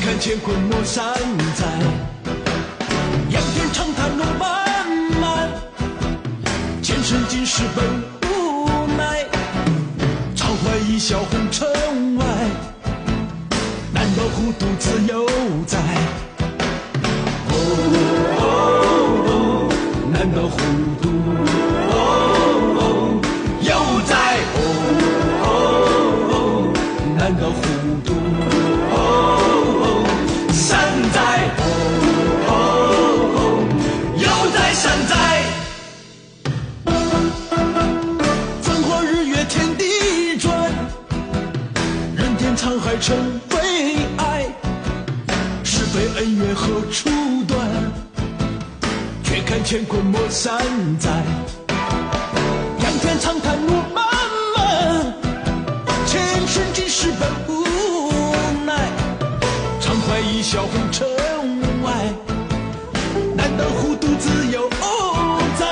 看乾坤莫山在，仰天长叹路漫漫，前生今世本无奈，常怀一笑红尘外，难道糊涂自由在？难道糊涂又在？难道糊涂山在？又在山在？繁华日月天地转，人间沧海成悲哀，是非恩怨何处断？却看乾坤莫山在，仰天长叹路漫漫，前生今世本无奈，常怀一笑红尘外，难道糊涂自由在？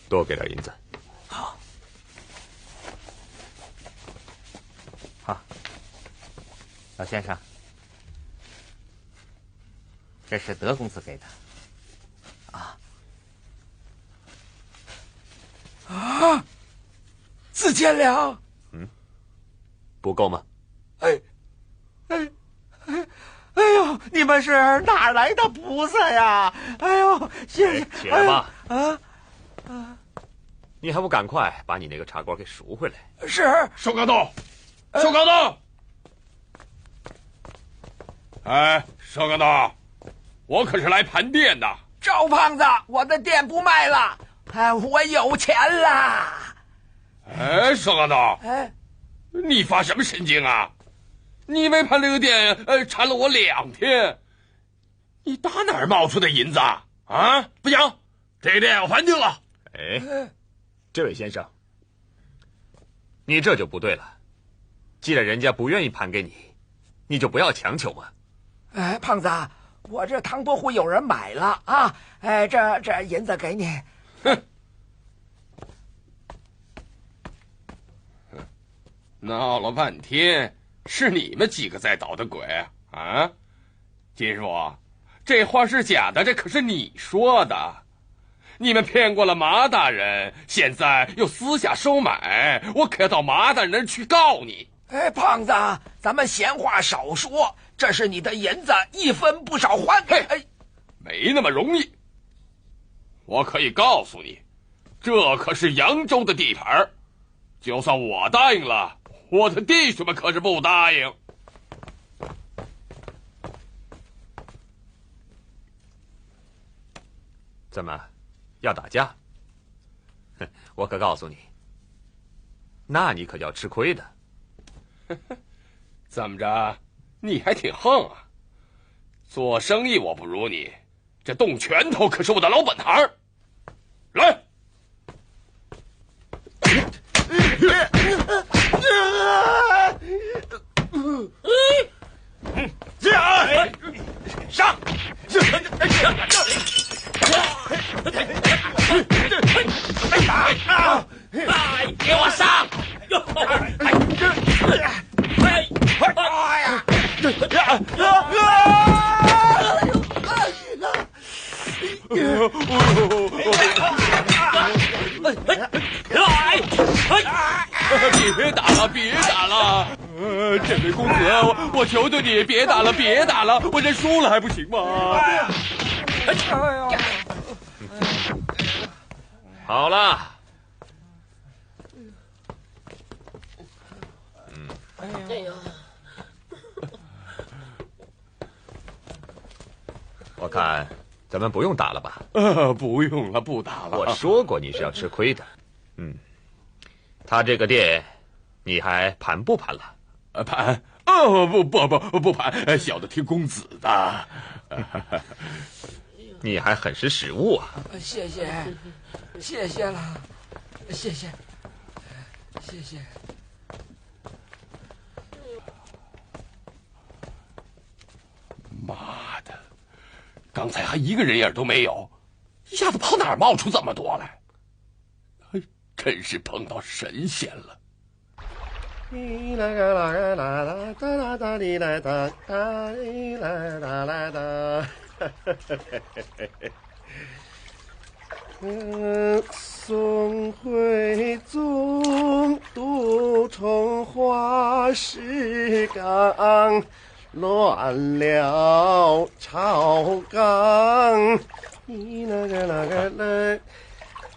多给点银子。好，老先生，这是德公子给的。4000两。不够吗？哎呦，你们是哪来的菩萨呀？哎呦，谢谢。起来吧。你还不赶快把你那个茶馆给赎回来？是。收高洞，收高洞。哎，收高洞，我可是来盘店的。赵胖子，我的店不卖了，我有钱啦。哎，收高洞，你发什么神经啊？你没盘这个店，缠了我2天，你打哪儿冒出的银子啊？啊，不行，这个店要盘定了。哎，这位先生，你这就不对了。既然人家不愿意盘给你，你就不要强求嘛。哎，胖子，我这唐伯虎有人买了啊！哎，这银子给你。哼，闹了半天，是你们几个在捣的鬼啊！金师傅，这话是假的，这可是你说的。你们骗过了马大人，现在又私下收买，我可要到马大人那儿去告你。哎，胖子，咱们闲话少说，这是你的银子，1分不少还。嘿，没那么容易。我可以告诉你，这可是扬州的地盘，就算我答应了，我的弟兄们可是不答应。怎么，要打架？哼，我可告诉你，那你可要吃亏的。怎么着，你还挺横啊？做生意我不如你，这动拳头可是我的老本行。来！上！给我上！别打了，别打了！这位公子，我求求你，别打了，别打了！我认输了还不行吗？好了。我看咱们不用打了吧？不用了，不打了。我说过你是要吃亏的。他这个店，你还盘不盘了？盘？不盘，小的听公子的。你还很识时务啊！谢谢了，谢谢。妈的，刚才还一个人影都没有，一下子跑哪儿冒出这么多来？真是碰到神仙了。宋徽宗独宠花石纲，乱了朝纲。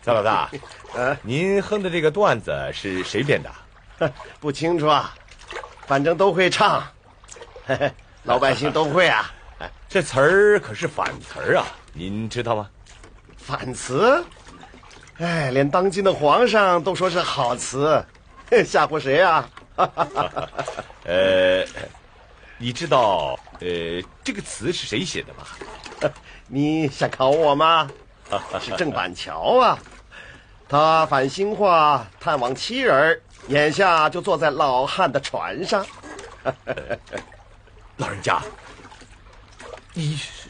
张老大，您哼的这个段子是谁编的？不清楚啊，反正都会唱，老百姓都会啊。这词儿可是反词儿啊，您知道吗？反词？哎，连当今的皇上都说是好词，吓唬谁啊？你知道这个词是谁写的吗？你想考我吗？是郑板桥啊，他返兴化探望妻儿，眼下就坐在老汉的船上。老人家，你是？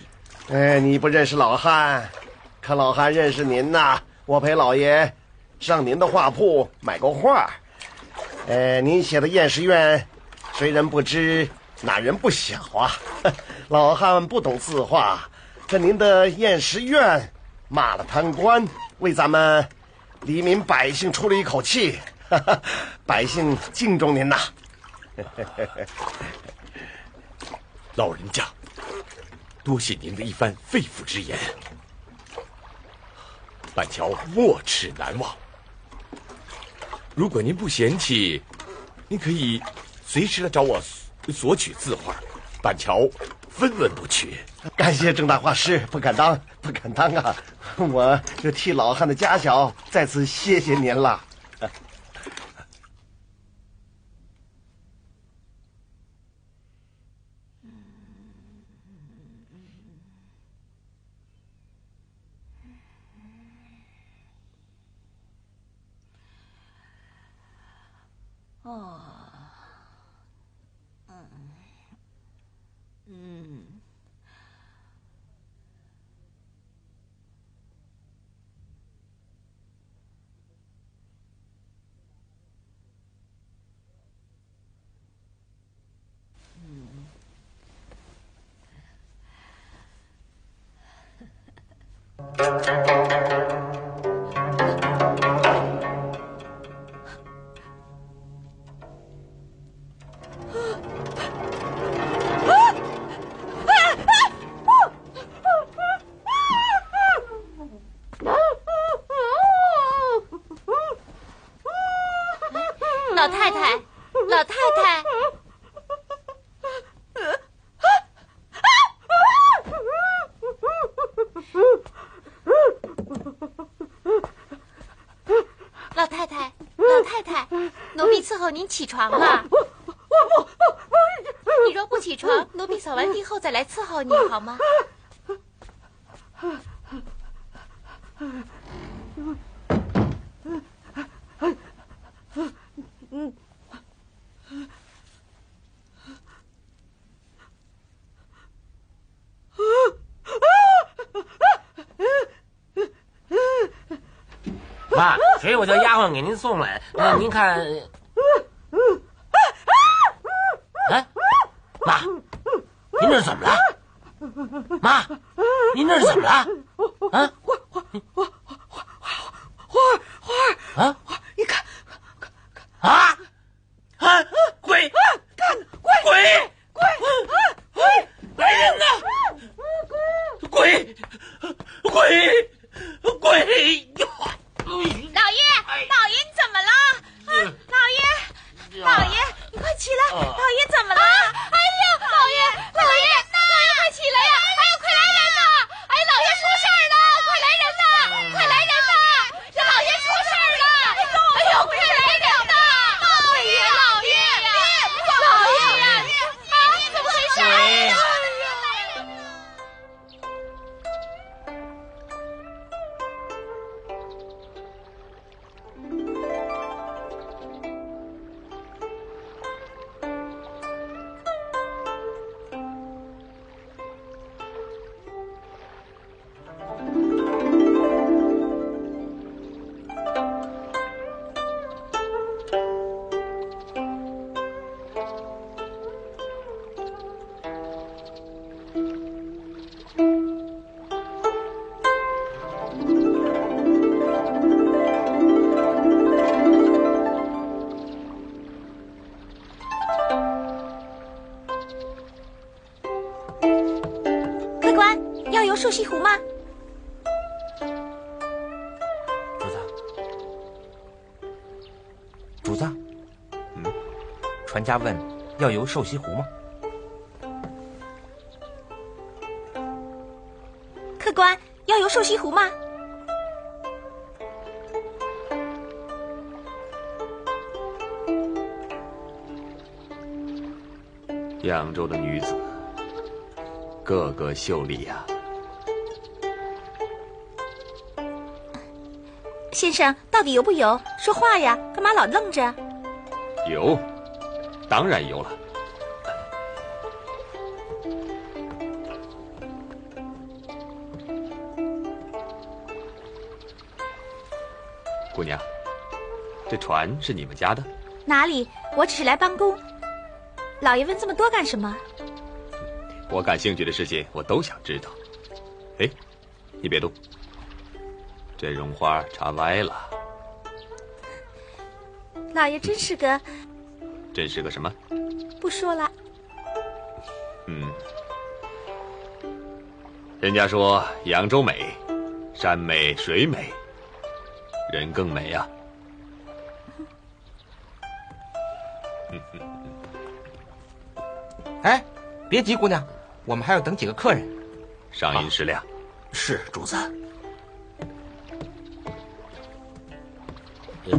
哎，你不认识老汉，看老汉认识您呐。我陪老爷上您的画铺买过画，您写的《验尸院》，谁人不知，哪人不晓啊？老汉不懂字画，可您的《验尸院》骂了贪官，为咱们黎民百姓出了一口气，百姓敬重您呐。老人家，多谢您的一番肺腑之言。板桥没齿难忘。如果您不嫌弃，您可以随时来找我索取字画，板桥分文不缺。感谢郑大画师，不敢当啊！我就替老汉的家小再次谢谢您了。老太太，老太太，老太太，老太太，奴婢伺候您起床了。你若不起床，奴婢扫完地后再来伺候你，好吗？妈，水我叫丫鬟给您送来，您看。哎，妈，您这是怎么了？妈，您这是怎么了？花儿，你看，鬼！看鬼！来人呐！鬼！老爷，你怎么了？老爷，你快起来！老爷怎么了？哎呀，老爷，快起来呀！哎呦，快来人呐！哎，老爷出事儿了！快来人呐！这老爷出事儿了！哎呦，快来人呐！老爷呀，怎么回事？客官，要有寿西湖吗？主子，船家问要游寿西湖吗？客官，要游寿西湖吗？扬州的女子，个个秀丽呀。先生，到底游不游？说话呀，干嘛老愣着？游，当然游了。姑娘，这船是你们家的？哪里？我只是来帮工。老爷问这么多干什么？我感兴趣的事情，我都想知道。哎，你别动，这绒花插歪了。老爷真是个……真是个什么？不说了。人家说扬州美，山美水美，人更美啊。哎，别急，姑娘，我们还要等几个客人。上银10两。是主子，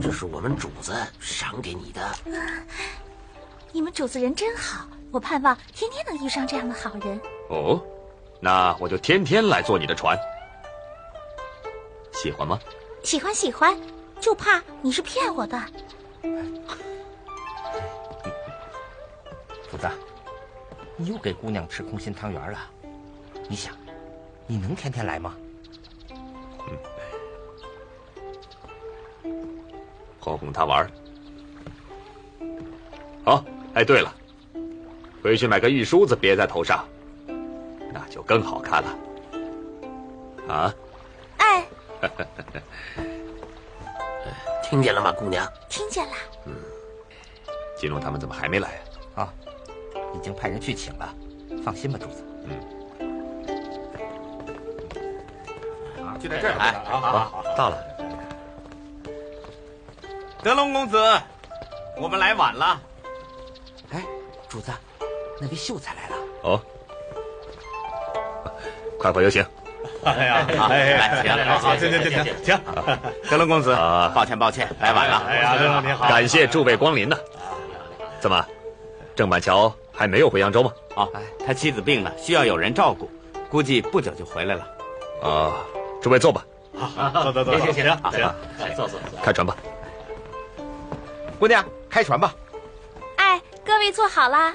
这是我们主子赏给你的。你们主子人真好，我盼望天天能遇上这样的好人。哦，那我就天天来坐你的船，喜欢吗？喜欢，就怕你是骗我的。主子，你又给姑娘吃空心汤圆了。你想，你能天天来吗？哄哄她玩。好，哎，对了，回去买个玉梳子别在头上，那就更好看了。啊？哎，听见了吗，姑娘？听见了。金龙他们怎么还没来啊？已经派人去请了，放心吧，主子。就在这儿。好，到了。德龙公子，我们来晚了。哎，主子，那位秀才来了。哦，快快有请。哎呀，来，请。德龙公子，抱歉，来晚了。哎呀，德龙你好。感谢诸位光临呢。怎么，郑板桥还没有回扬州吗？他妻子病了，需要有人照顾，估计不久就回来了。诸位坐吧。好，坐，行，坐。开船吧。姑娘，开船吧。哎，各位坐好啦。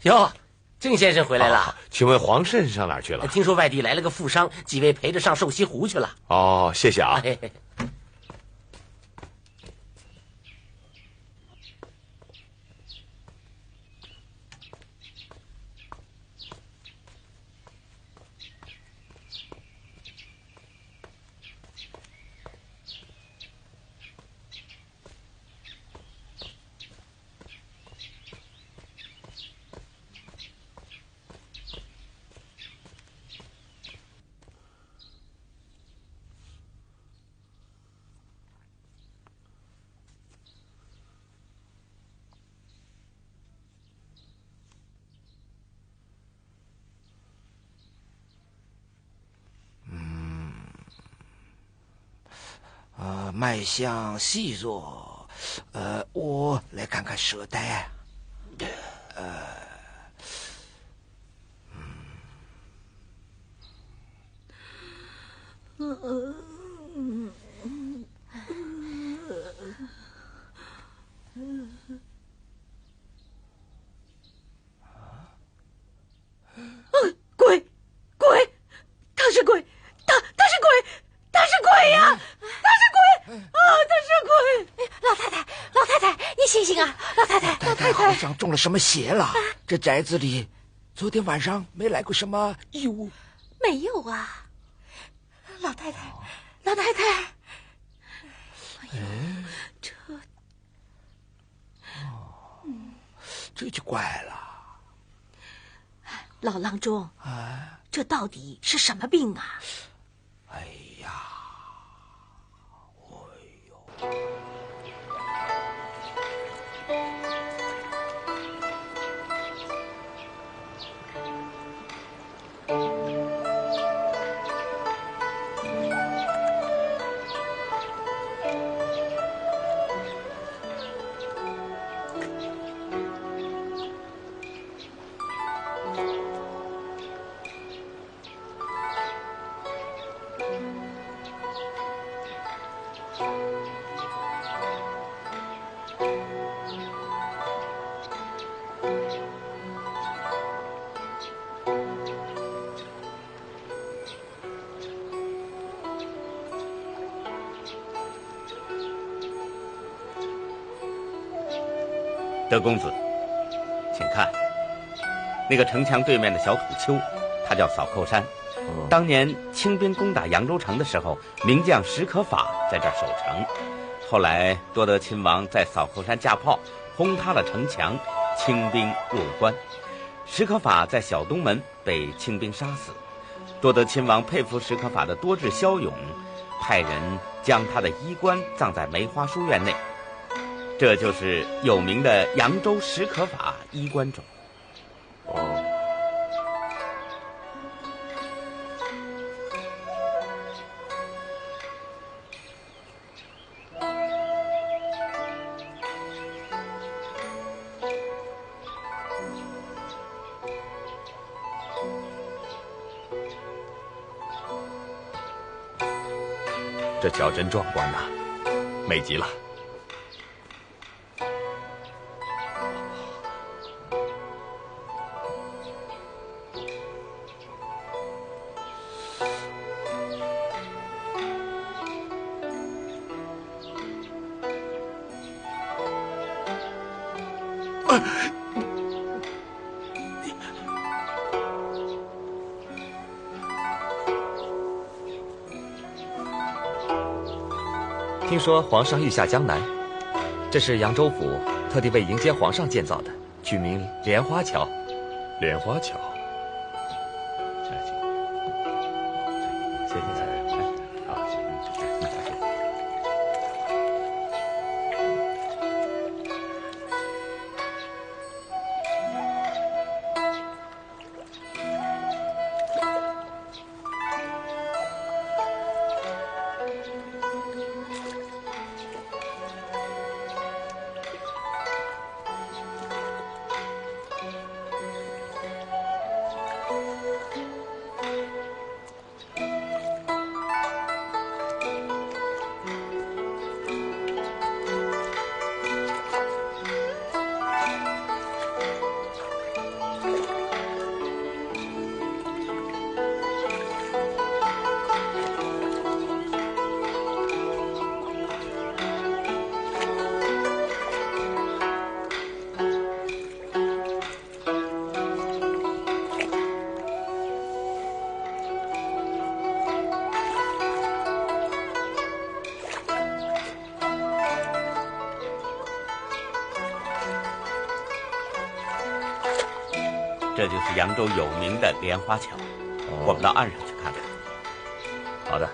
哟，郑先生回来了。请问黄慎上哪儿去了？听说外地来了个富商，几位陪着上瘦西湖去了。哦，谢谢啊。卖相细弱，我来看看舌苔。鬼，他是鬼，他是鬼，他是鬼呀！他是鬼啊！他是鬼！老太太，你醒醒啊！老太太好像中了什么邪了。这宅子里，昨天晚上没来过什么异物？没有啊，老太太，哎呦，这就怪了。老郎中，这到底是什么病啊？哎呀，德公子，请看，那个城墙对面的小土丘，它叫扫寇山。当年清兵攻打扬州城的时候，名将史可法在这儿守城。后来多德亲王在扫寇山架炮，轰塌了城墙，清兵入了关。史可法在小东门被清兵杀死。多德亲王佩服史可法的多智骁勇，派人将他的衣冠葬在梅花书院内。这就是有名的扬州史可法衣冠冢。这脚真壮观呐，美极了。听说皇上欲下江南，这是扬州府特地为迎接皇上建造的，取名莲花桥。莲花桥，谢谢。好，这就是扬州有名的莲花桥，我们到岸上去看看。好的。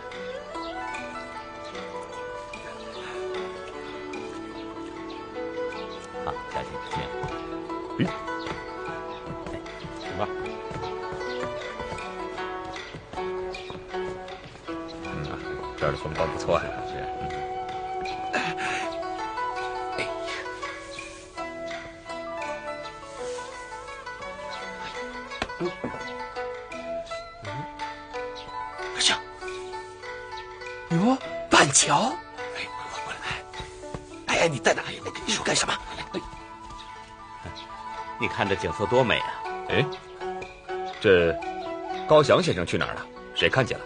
好，小心，请。行吧。这儿的风光不错呀。是。行。哟，板桥。哎，过来。哎，你在哪里？我跟你说干什么？你看这景色多美啊！哎，这高翔先生去哪儿了？谁看见了？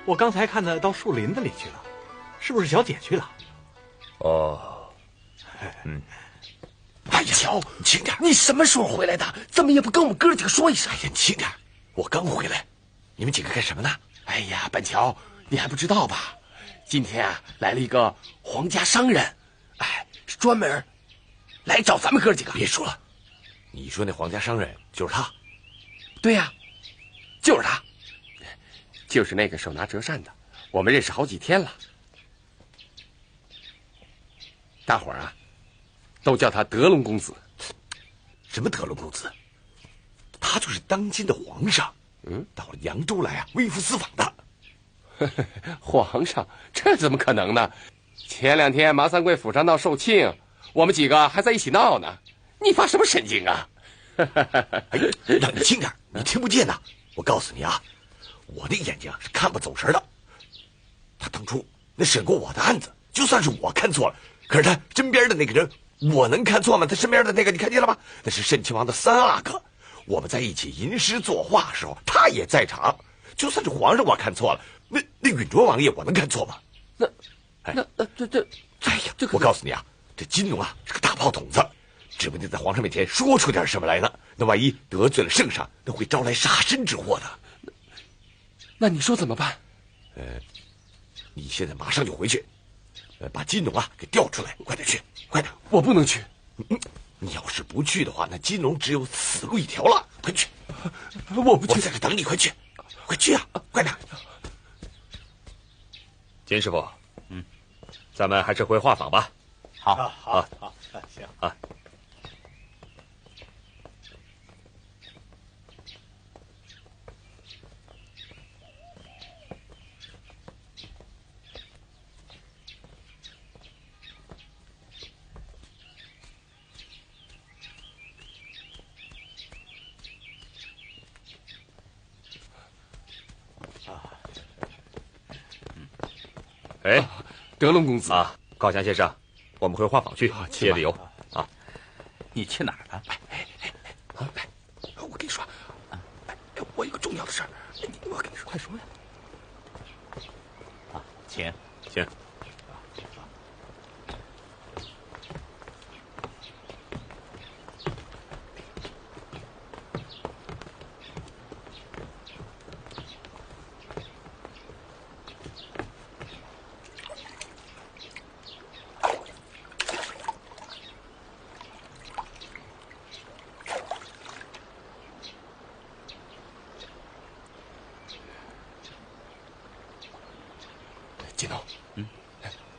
我刚才看他到树林子里去了，是不是小姐去了？哦，板桥，你轻点！你什么时候回来的？怎么也不跟我们哥几个说一声？哎呀，你轻点！我刚回来，你们几个干什么呢？哎呀，板桥，你还不知道吧？今天啊，来了一个皇家商人，哎，是专门来找咱们哥几个。别说了，你说那皇家商人就是他？对呀，就是他，就是那个手拿折扇的，我们认识好几天了。大伙儿啊，都叫他德龙公子。什么德龙公子？他就是当今的皇上。到了扬州来啊，微服私访的。皇上，这怎么可能呢？前2天麻三贵府上闹寿庆，我们几个还在一起闹呢。你发什么神经啊？哎，让你轻点，你听不见呐！我告诉你啊，我的眼睛是看不走神的。他当初那审过我的案子，就算是我看错了，可是他身边的那个人，我能看错吗？他身边的那个你看见了吗？那是慎亲王的3阿哥。我们在一起吟诗作画的时候，他也在场。就算是皇上我看错了，那允卓王爷我能看错吗？这，哎呀，我告诉你啊，这金龙啊是个大炮筒子，指不定在皇上面前说出点什么来呢。那万一得罪了圣上，那会招来杀身之祸的。那你说怎么办？你现在马上就回去，把金龙啊给调出来，快点去，快点！我不能去。你要是不去的话，那金龙只有死路一条了。快去！我不去，我在这等你，快去，快去啊！快点！金师傅，咱们还是回画舫吧。好，行啊。哎，德龙公子啊，高翔先生，我们回画舫去，接着游啊。你去哪儿了？我跟你说，我有个重要的事儿，我跟你说，快说呀！啊，请。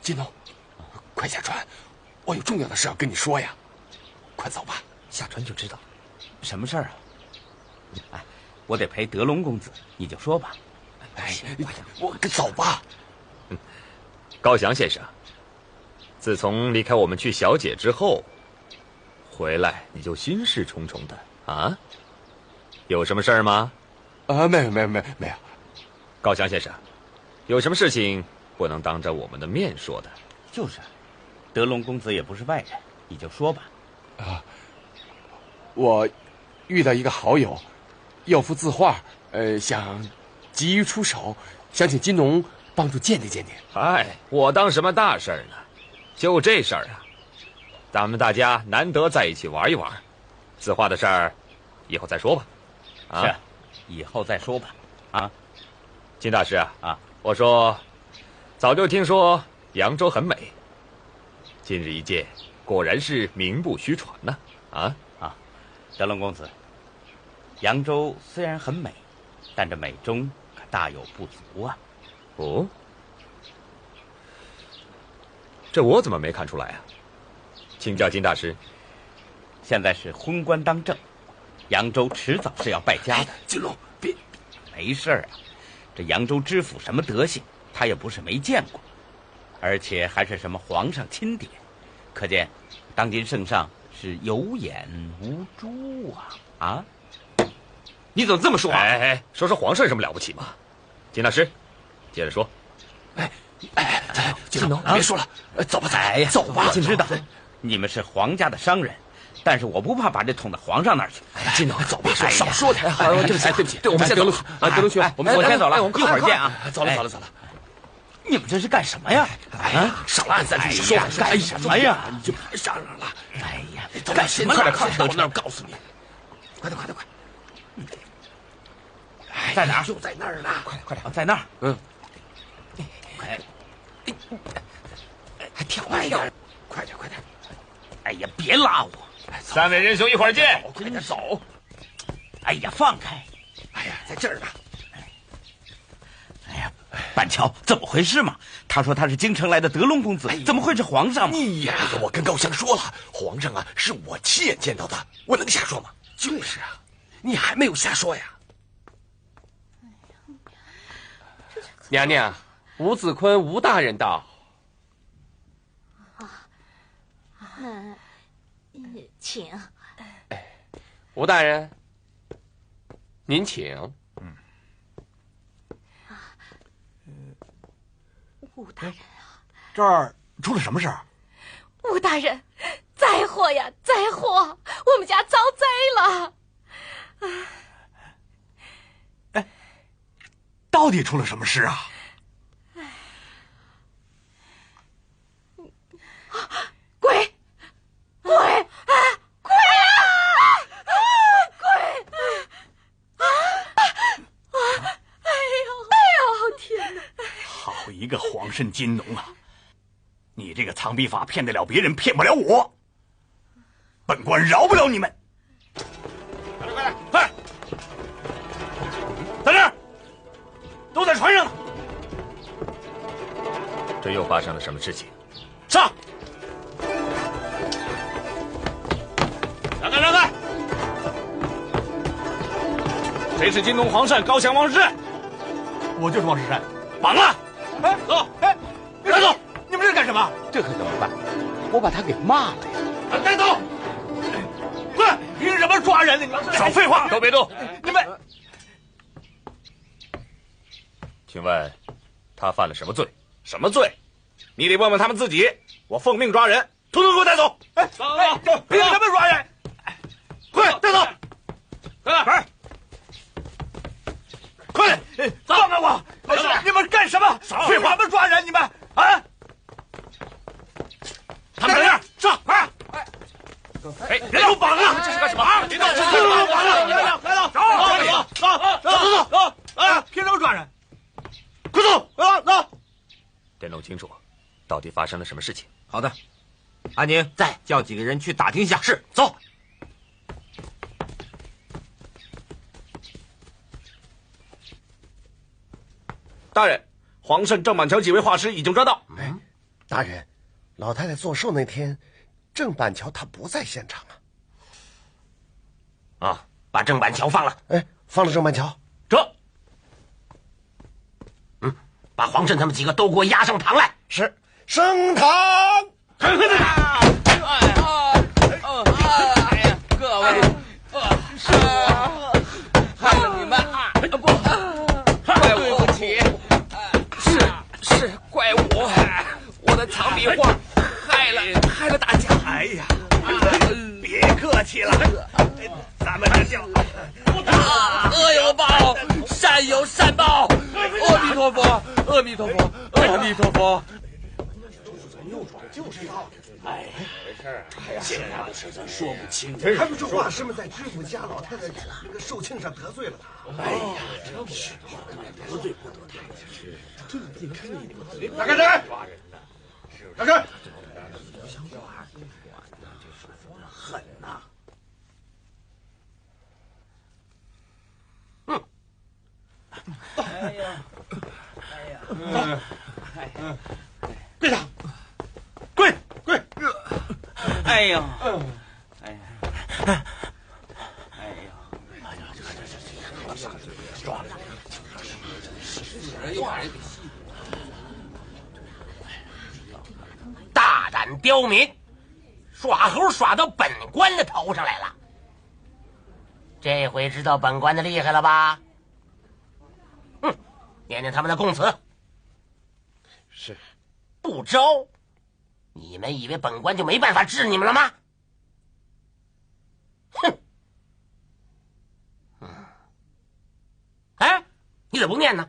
金龙，快下船，我有重要的事要跟你说呀，快走吧。下船就知道，什么事儿啊？哎，我得陪德龙公子，你就说吧。哎，我走吧。高翔先生，自从离开我们去小姐之后，回来你就心事重重的啊？有什么事儿吗？没有。高翔先生，有什么事情不能当着我们的面说的？就是，德龙公子也不是外人，你就说吧。我遇到一个好友，要幅字画，想急于出手，想请金龙帮助鉴定鉴定。哎，我当什么大事儿呢？就这事儿啊，咱们大家难得在一起玩一玩，字画的事儿，以后再说吧。啊，是，以后再说吧。啊，金大师啊，我说，早就听说扬州很美，今日一见，果然是名不虚传呐。德龙公子，扬州虽然很美，但这美中可大有不足啊。哦，这我怎么没看出来啊？请教金大师。现在是昏官当政，扬州迟早是要败家的。金龙，别，没事啊。这扬州知府什么德行，他也不是没见过，而且还是什么皇上钦点，可见当今圣上是有眼无珠啊！啊？你怎么这么说话？哎，说皇上有什么了不起吗？金大师，接着说。金龙，别说了，走吧，走吧。知道你们是皇家的商人，但是我不怕把这捅到皇上那儿去。金龙，走吧，少说点。对不起，我们先走了。德龙兄，我先走了，一会儿见啊。走了。你们这是干什么呀？少按3句说，干什么呀？你就别商量了。哎呀，干什么？快点，到那儿告诉你。快！在哪儿？就在那儿呢。快点，在那儿。还跳慢点，快点！哎呀，别拉我！3位仁兄，一会儿见。快点走！哎呀，放开！哎呀，在这儿呢。哎呀，板桥，怎么回事嘛？他说他是京城来的德龙公子，怎么会是皇上嘛？你呀，我跟高翔说了，皇上啊，是我亲眼见到的，我能瞎说吗？就是啊，你还没有瞎说呀。娘娘，吴子坤吴大人到。请。吴大人，您请。吴大人啊，这儿出了什么事儿？吴大人，灾祸呀，灾祸！我们家遭灾了。哎，到底出了什么事啊？鬼！天哪！好一个皇圣金龙啊！你这个藏笔法骗得了别人，骗不了我。本官饶不了你们！快！在这儿，都在船上呢。这又发生了什么事情？上！让开！谁是金龙皇圣高翔王世善？我就是王世善，绑了！哎，走！哎，带走！你们这是干什么？这可怎么办？我把他给骂了呀！带走！快！凭什么抓人呢？你们少废话！都别动！你们，请问，他犯了什么罪？什么罪？你得问问他们自己。我奉命抓人，统统给我带走！哎，走！凭什么抓人？快带走！快！快点！放开我！你们干什么？废话！怎么抓人？你们啊！他们在这儿，上！快！哎，别动绑啊！这是干什么？别动！绑了！来了！走！啊！凭什么抓人？快走！走！得弄清楚，到底发生了什么事情。好的，安宁，再叫几个人去打听一下。是，走。大人，皇圣郑板桥几位画师已经抓到。哎，大人，老太太做寿那天，郑板桥他不在现场啊。啊，把郑板桥放了。哎，放了郑板桥。这，把皇圣他们几个都给我押上堂来。是，升堂。各位，是害了你们，怪我不起，是怪我的藏笔画害了大家。哎呀，别客气了，咱们这叫恶有报，善有善报。阿弥陀佛，阿弥陀佛，阿弥陀佛。就是他。哎，没事儿。哎呀，现在的事咱说不清。还不是画师们在知府家老太太那个寿庆上得罪了他。哎呀，真是得罪不得他。是，这你看你让开！让开！狠呐！哎呀，跪下，跪！哎呦，大胆刁民，耍猴耍到本官的头上来了。这回知道本官的厉害了吧？念念他们的供词。是。不招，你们以为本官就没办法治你们了吗？哼！哎，你怎么不念呢？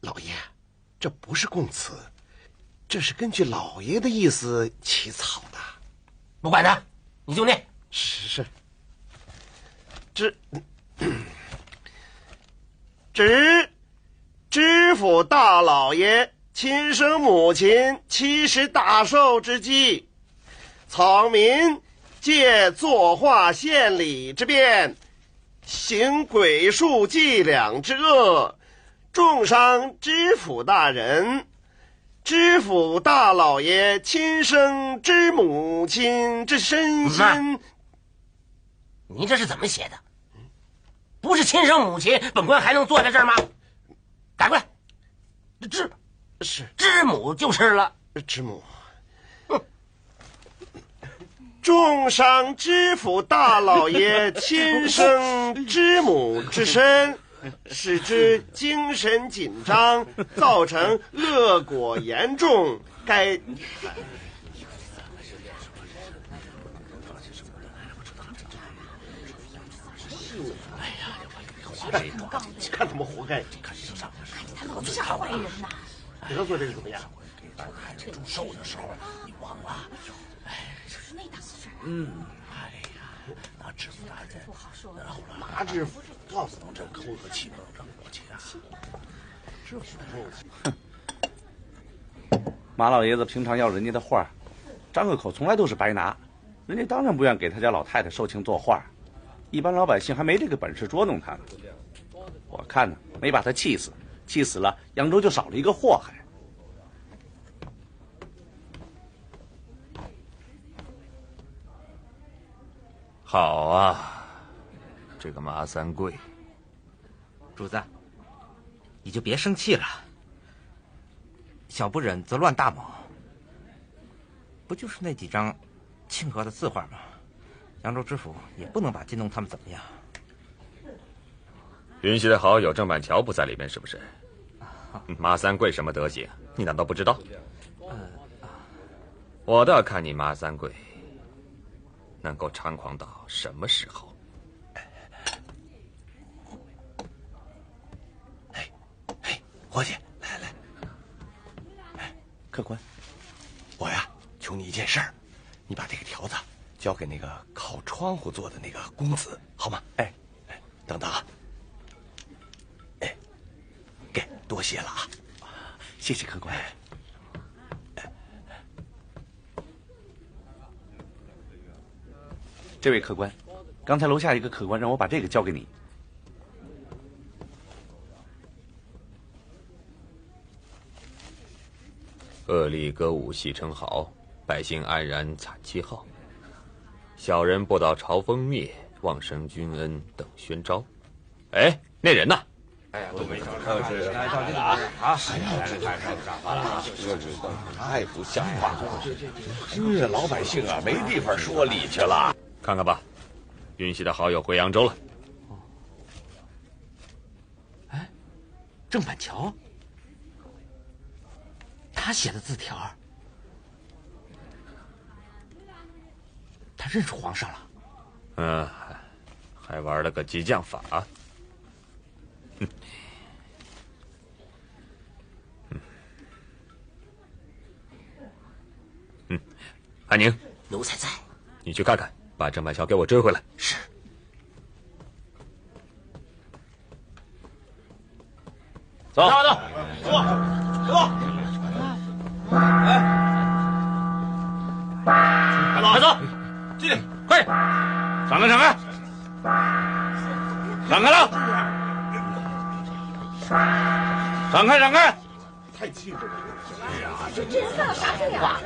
老爷，这不是供词，这是根据老爷的意思起草的。不管他，你就念。是。知府大老爷亲生母亲70大寿之际，草民借作画献礼之便，行鬼术伎俩之恶，重伤知府大人。知府大老爷亲生之母亲之身心。你这是怎么写的？不是亲生母亲，本官还能坐在这儿吗？改过来，知母就是了。知母。重伤知府大老爷亲生知母之身，使之精神紧张，造成恶果严重。该看他们活该，看他老是坏人呐。得罪这个怎么样？祝寿的时候你忘了？就是那档子事儿。哎呀，那知府大人不好说。拿知府告诉他这口和气不能争过去啊！知府，马老爷子平常要人家的画，张个口从来都是白拿，人家当然不愿给他家老太太受情作画，一般老百姓还没这个本事捉弄他呢。我看呢，没把他气死，气死了，扬州就少了一个祸害。好啊，这个马三桂。主子，你就别生气了。小不忍则乱大谋，不就是那几张庆贺的字画吗？扬州知府也不能把金龙他们怎么样。云溪的好友郑板桥不在里面，是不是？马三桂什么德行，你难道不知道？我倒看你马三桂能够猖狂到什么时候。伙计，来，客官，我呀求你一件事儿，你把这个条子交给那个靠窗户做的那个公子，好吗？等等啊，给多谢了啊，谢谢客官。这位客官，刚才楼下一个客官让我把这个交给你。恶吏歌舞戏称豪，百姓安然惨其号。小人不蹈朝风灭，望生君恩等宣昭。哎，那人呢？都没找上，来了啊！太不像话了！这老百姓啊，没地方说理去了。看看吧，云溪的好友回扬州了。哎，郑板桥，他写的字条，他认识皇上了。还玩了个激将法。安宁，奴才在。你去看看，把郑板桥给我追回来。是。走，快走，进去，快点，闪开，闪开了！闪开，闪开！太气愤了！哎呀，这人干啥这样？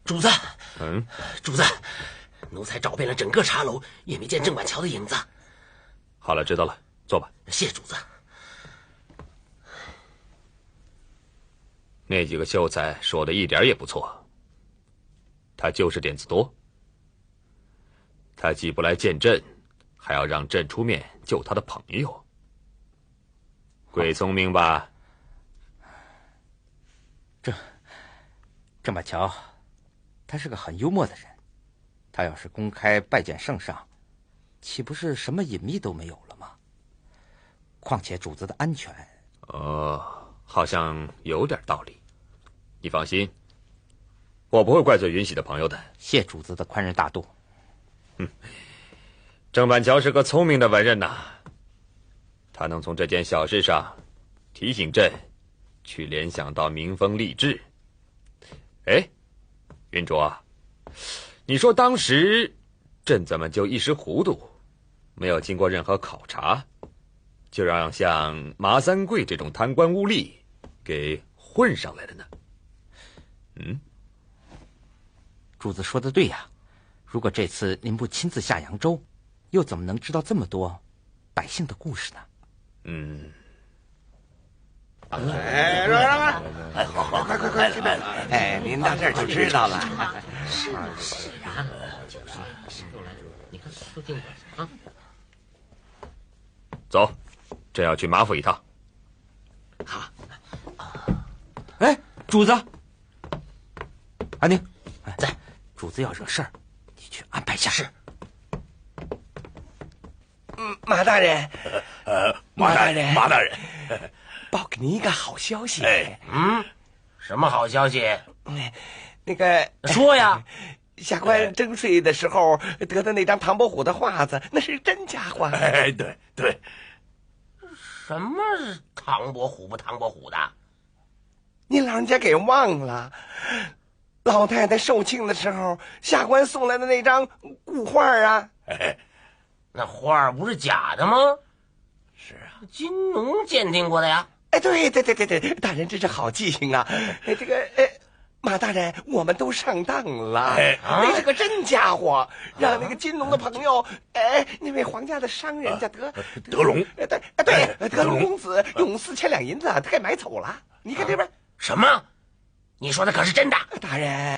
主子，嗯，主子，奴才找遍了整个茶楼，也没见郑板桥的影子。好了，知道了，坐吧。谢主子。那几个秀才说的一点也不错，他就是点子多。他既不来见朕，还要让朕出面救他的朋友，鬼聪明吧？郑板桥，他是个很幽默的人，他要是公开拜见圣上，岂不是什么隐秘都没有了吗？况且主子的安全……好像有点道理。你放心，我不会怪罪允喜的朋友的。谢主子的宽仁大度。郑板桥是个聪明的文人呐，他能从这件小事上提醒朕去联想到民风励志。哎，云卓，你说当时朕怎么就一时糊涂，没有经过任何考察，就让像麻三贵这种贪官污吏给混上来了呢？主子说的对呀，如果这次您不亲自下扬州，又怎么能知道这么多百姓的故事呢？哎，让！哎，快，这边！哎，您到这儿就知道了。是啊，你看都听我啊。走，朕要去马府一趟。好。哎，主子，安宁，在。主子要惹事儿，你去安排下。是。马大人，马大人，报给您一个好消息。什么好消息？那个说呀。下官征税的时候得的那张唐伯虎的画子，那是真家伙。哎，对。什么唐伯虎不唐伯虎的？您老人家给忘了。老太太寿庆的时候，下官送来的那张古画啊！那画不是假的吗？是啊，金农鉴定过的呀。哎，对，大人真是好记性啊！这个马大人，我们都上当了。那是个真家伙，让那个金农的朋友，那位皇家的商人叫德龙，对，德龙公子用4000两银子他给买走了。你看这边什么？你说的可是真的？大人，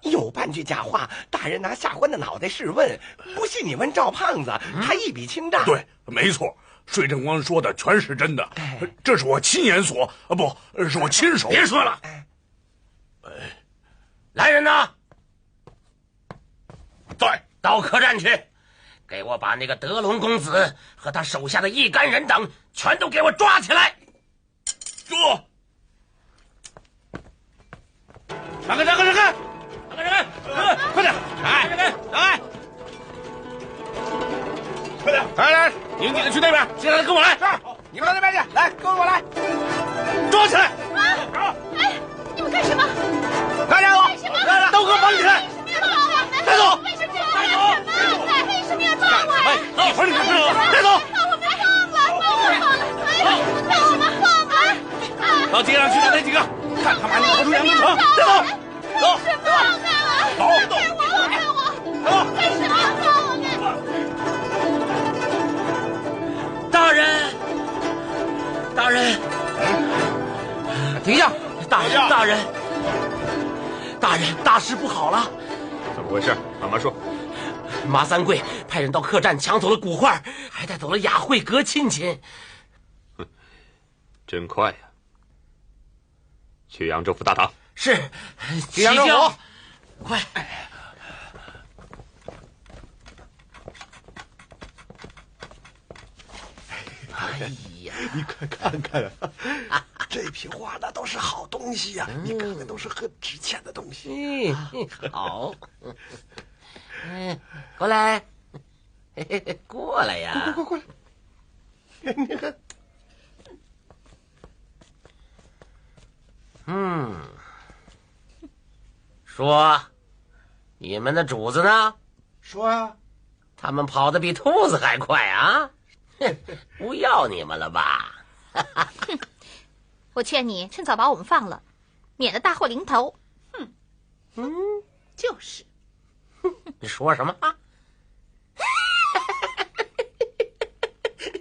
有半句假话，大人拿下官的脑袋试问，不信你问赵胖子，他一笔清账。对，没错，税正官说的全是真的，这是我亲眼所不是我亲手。别说了，来人呐，到客栈去，给我把那个德龙公子和他手下的一干人等全都给我抓起来。闪开！快点！来，营地的去那边，接下来跟我来。是，你们到那边去，来，跟我来，抓起来！哎，你们干什么？快点干什么？都给我绑起来！带走！为什么要抓我？为什么要抓我？一会儿你就知道了。带走！把我们放了！到街上去找那几个，看他把你拖出阳城。带走！走！为什么要干我？放开我！为什么要放我呢？大人，停下！大人，大事不好了！怎么回事？慢慢说。麻三贵派人到客栈抢走了古画，还带走了雅惠阁亲戚。真快呀！去扬州府大堂。是，去扬州府，快！哎呀，你快看看啊，这批画那都是好东西呀！你看那都是很值钱的东西。好，过来，过来呀！过来！你看，说，你们的主子呢？说啊，他们跑得比兔子还快啊！不要你们了吧？哼！我劝你趁早把我们放了，免得大祸临头。就是。你说什么？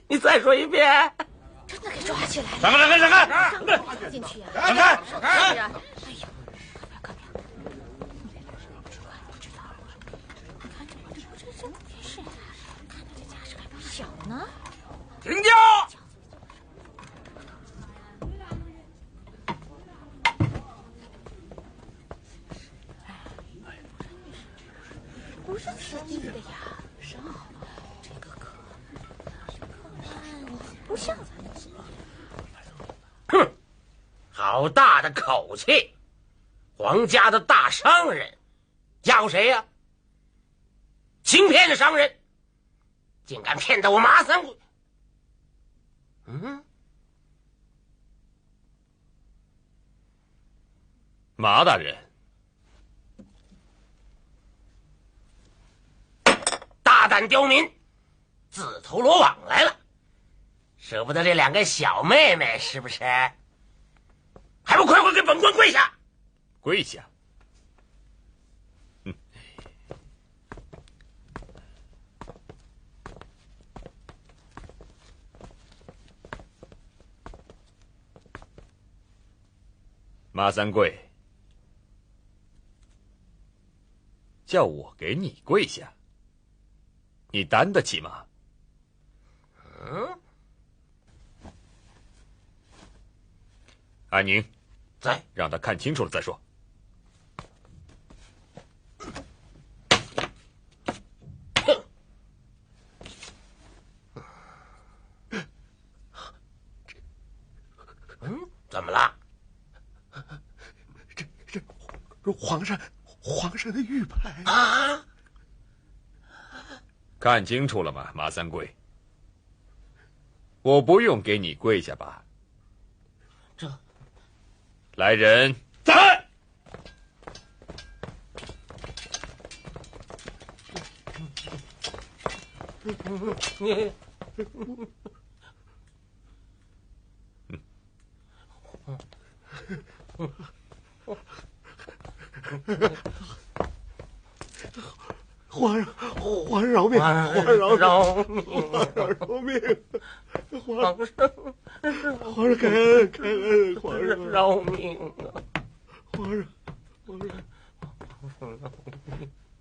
你再说一遍。真的给抓起来了！闪开！闪开！闪开！让我跑进去啊！闪开！闪开！哎呦，看不了！不知道了。看着我这不是真的电视，看他这架势还不小呢。停轿！不是此地的呀，少这个可不像咱们。哼，好大的口气！皇家的大商人，吓唬谁呀？行骗的商人，竟敢骗到我马三贵！马大人，大胆刁民，自投罗网来了，舍不得这两个小妹妹是不是？还不快快给本官跪下！跪下！马三贵，叫我给你跪下，你担得起吗？安宁，在，让他看清楚了再说。怎么了？这皇上的玉牌啊！看清楚了吗，马三贵？我不用给你跪下吧？这来人，在。皇上饶命！皇上饶命！皇上开恩！皇上饶命啊！皇上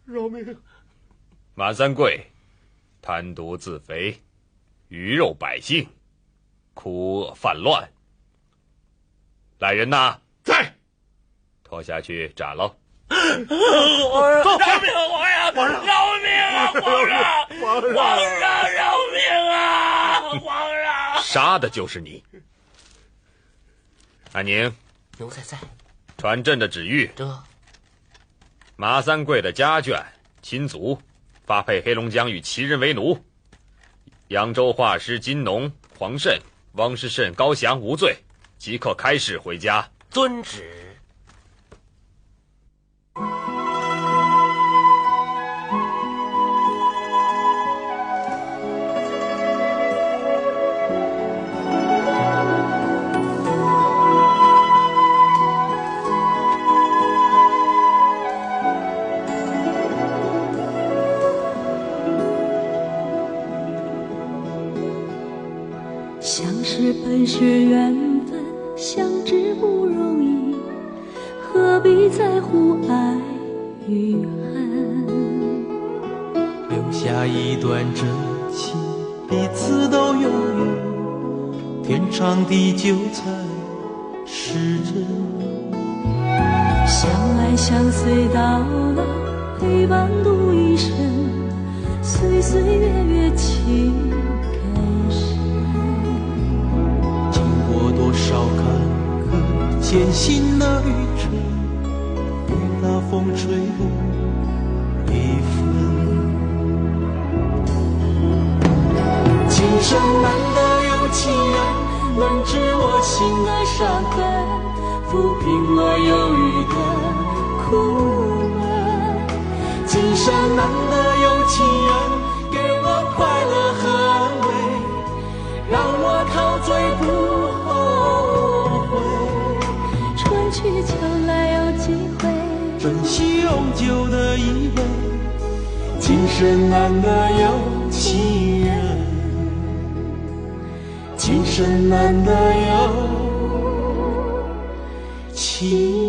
饶命！马三贵，贪渎自肥，鱼肉百姓，哭恶犯乱。来人呐！在。拖下去斩了。饶命！皇上！饶命啊！皇上！饶命啊！皇上！杀的就是你。安宁，奴才在。传朕的旨谕。马三贵的家眷亲族发配黑龙江与旗人为奴。扬州画师金农、黄慎、汪士慎、高翔无罪，即刻开释回家。遵旨。本是缘分，相知不容易，何必在乎爱与恨？留下一段真情，彼此都有缘，天长地久才是真。相爱相随到老，陪伴度一生，岁岁月月情更深。多少坎坷艰辛的旅程，雨打风吹不离分。今生难得有情人，能知我心的伤痕，抚平我忧郁的苦闷。今生难得有情人，珍惜永久的依偎。今生难得有情人，今生难得有情人。